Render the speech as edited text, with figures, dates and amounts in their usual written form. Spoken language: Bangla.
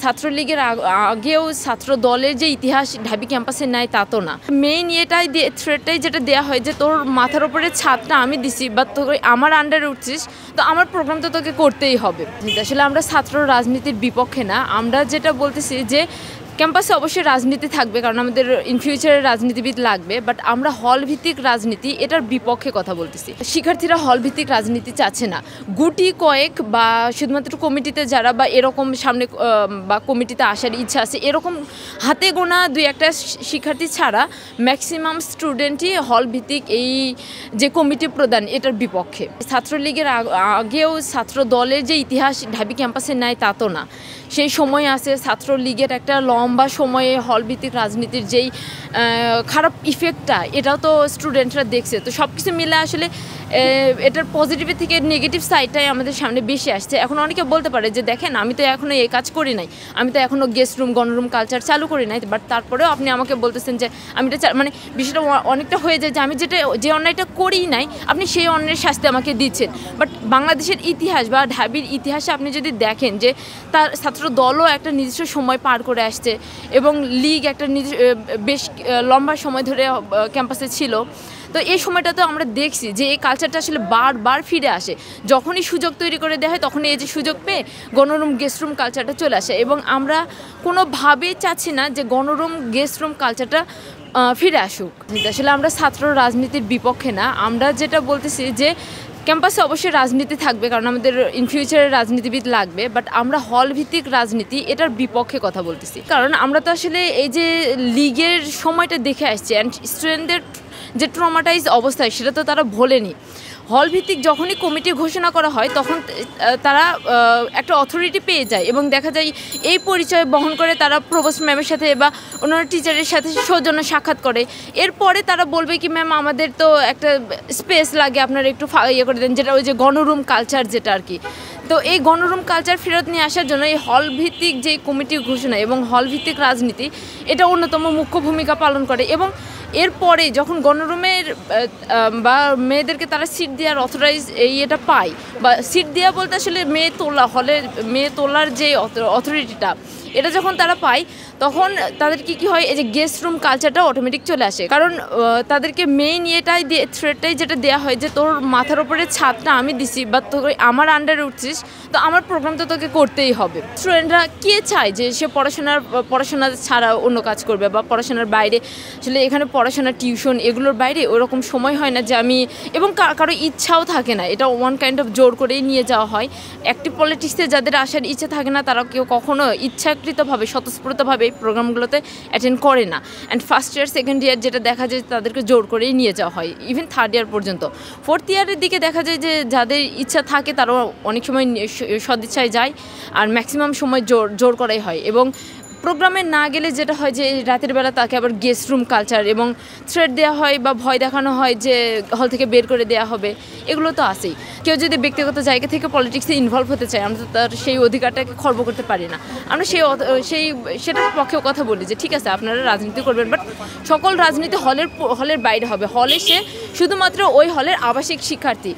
ছাত্রলীগের আগেও ছাত্র দলের যে ইতিহাস ঢাবি ক্যাম্পাসে নাই তা তো না। মেইন থ্রেটটাই যেটা দেওয়া হয় যে তোর মাথার উপরে ছাদটা আমি দিছি বা তোকে আমার আন্ডারে উঠছিস, তো আমার প্রোগ্রাম তো তোকে করতেই হবে। আসলে আমরা ছাত্র রাজনীতির বিপক্ষে না, আমরা যেটা বলতেছি যে ক্যাম্পাসে অবশ্যই রাজনীতি থাকবে, কারণ আমাদের ইন ফিউচারে রাজনীতিবিদ লাগবে, বাট আমরা হল ভিত্তিক রাজনীতি এটার বিপক্ষে কথা বলতেছি। শিক্ষার্থীরা হল ভিত্তিক রাজনীতি চাচ্ছে না। গুটি কয়েক বা শুধুমাত্র কমিটিতে যারা বা এরকম সামনে বা কমিটিতে আসার ইচ্ছা আছে এরকম হাতে গোনা দুই একটা শিক্ষার্থী ছাড়া ম্যাক্সিমাম স্টুডেন্টই হল ভিত্তিক এই যে কমিটি প্রদান এটার বিপক্ষে। ছাত্রলীগের আগেও ছাত্র দলের যে ইতিহাস ঢাবি ক্যাম্পাসে নাই তা তো না। সেই সময় আছে ছাত্রলীগের একটা লম্বা সময়ে হলভিত্তিক রাজনীতির যেই খারাপ ইফেক্টটা এটাও তো স্টুডেন্টরা দেখছে। তো সব কিছু মিলে আসলে এটার পজিটিভ থেকে নেগেটিভ সাইডটাই আমাদের সামনে বেশি আসছে। এখন অনেকে বলতে পারে যে দেখেন আমি তো এখনও এই কাজ করি নাই, আমি তো এখনও গেস্ট রুম গণরুম কালচার চালু করি নাই, বাট তারপরেও আপনি আমাকে বলতেছেন যে আমি এটা মানে বিষয়টা অনেকটা হয়ে যায় যে আমি যে অন্যায়টা করি নাই আপনি সেই অন্যায়ের শাস্তি আমাকে দিচ্ছেন। বাট বাংলাদেশের ইতিহাস বা ঢাবির ইতিহাসে আপনি যদি দেখেন যে তার ছাত্র দলও একটা নিজস্ব সময় পার করে আসছে এবং লীগ একটা বেশ লম্বা সময় ধরে ক্যাম্পাসে ছিল। তো এই সময়টা তো আমরা দেখছি যে এই কালচারটা আসলে বারবার ফিরে আসে। যখনই সুযোগ তৈরি করে দেওয়া হয় তখনই এই যে সুযোগ পেয়ে গণরুম গেস্ট রুম কালচারটা চলে আসে, এবং আমরা কোনোভাবেই চাচ্ছি না যে গণরুম গেস্ট রুম কালচারটা ফিরে আসুক। আসলে আমরা ছাত্র রাজনীতির বিপক্ষে না, আমরা যেটা বলতেছি যে ক্যাম্পাসে অবশ্যই রাজনীতি থাকবে, কারণ আমাদের ইন ফিউচারে রাজনীতিবিদ লাগবে, বাট আমরা হল ভিত্তিক রাজনীতি এটার বিপক্ষে কথা বলতেছি। কারণ আমরা তো আসলে এই যে লীগের সময়টা দেখে আসছি, অ্যান্ড স্টুডেন্টদের যে ট্রমাটাইজ অবস্থায় সেটা তো তারা ভোলেনি। হল ভিত্তিক যখনই কমিটি ঘোষণা করা হয় তখন তারা একটা অথরিটি পেয়ে যায় এবং দেখা যায় এই পরিচয় বহন করে তারা প্রভোস্ট ম্যামের সাথে বা অন্যান্য টিচারের সাথে সৌজন্য সাক্ষাৎ করে। এরপরে তারা বলবে কি ম্যাম আমাদের তো একটা স্পেস লাগে, আপনারা একটু ইয়ে করে দেন, যেটা ওই যে গণরুম কালচার যেটা আর কি। তো এই গণরুম কালচার ফেরত নিয়ে আসার জন্য এই হল ভিত্তিক যে কমিটি ঘোষণা এবং হল ভিত্তিক রাজনীতি এটা অন্যতম মুখ্য ভূমিকা পালন করে। এবং এরপরে যখন গণরুমের বা মেয়েদেরকে তারা সিট দেওয়ার অথরাইজ এটা পায়, বা সিট দেওয়া বলতে আসলে মেয়ে তোলার যে অথরিটিটা এটা যখন তারা পায় তখন তাদের কি হয়, এই যে গেস্ট রুম কালচারটা অটোমেটিক চলে আসে। কারণ তাদেরকে মেইন থ্রেটটাই যেটা দেওয়া হয় যে তোর মাথার উপরে ছাদটা আমি দিছি বা তোকে আমার আন্ডারে উঠছিস, তো আমার প্রোগ্রাম তো তোকে করতেই হবে। স্টুডেন্টরা কে চায় যে সে পড়াশোনা ছাড়া অন্য কাজ করবে বা পড়াশোনার বাইরে, আসলে এখানে পড়াশোনা টিউশন এগুলোর বাইরে ওরকম সময় হয় না যে আমি, এবং কারো ইচ্ছাও থাকে না, এটা ওয়ান কাইন্ড অফ জোর করেই নিয়ে যাওয়া হয়। অ্যাক্টিভ পলিটিক্সে যাদের আসার ইচ্ছা থাকে না তারা কেউ কখনো ইচ্ছাকৃতভাবে স্বতঃস্ফূর্তভাবে এই প্রোগ্রামগুলোতে অ্যাটেন্ড করে না। And first year second year যেটা দেখা যায় তাদেরকে জোর করেই নিয়ে যাওয়া হয়, ইভেন থার্ড ইয়ার পর্যন্ত। ফোর্থ ইয়ারের দিকে দেখা যায় যে যাদের ইচ্ছা থাকে তারাও অনেক সময় সদিচ্ছায় যায়, আর ম্যাক্সিমাম সময় জোর করাই হয়। এবং প্রোগ্রামে না গেলে যেটা হয় যে রাতের বেলা তাকে আবার গেস্ট রুম কালচার এবং থ্রেট দেওয়া হয় বা ভয় দেখানো হয় যে হল থেকে বের করে দেওয়া হবে, এগুলো তো আছেই। কেউ যদি ব্যক্তিগত জায়গা থেকে পলিটিক্সে ইনভলভ হতে চায় আমরা তো তার সেই অধিকারটাকে খর্ব করতে পারি না। আমরা সেটার পক্ষেও কথা বলি যে ঠিক আছে আপনারা রাজনীতি করবেন, বাট সকল রাজনীতি হলের বাইরে হবে। হলে সে শুধুমাত্র ওই হলের আবাসিক শিক্ষার্থী।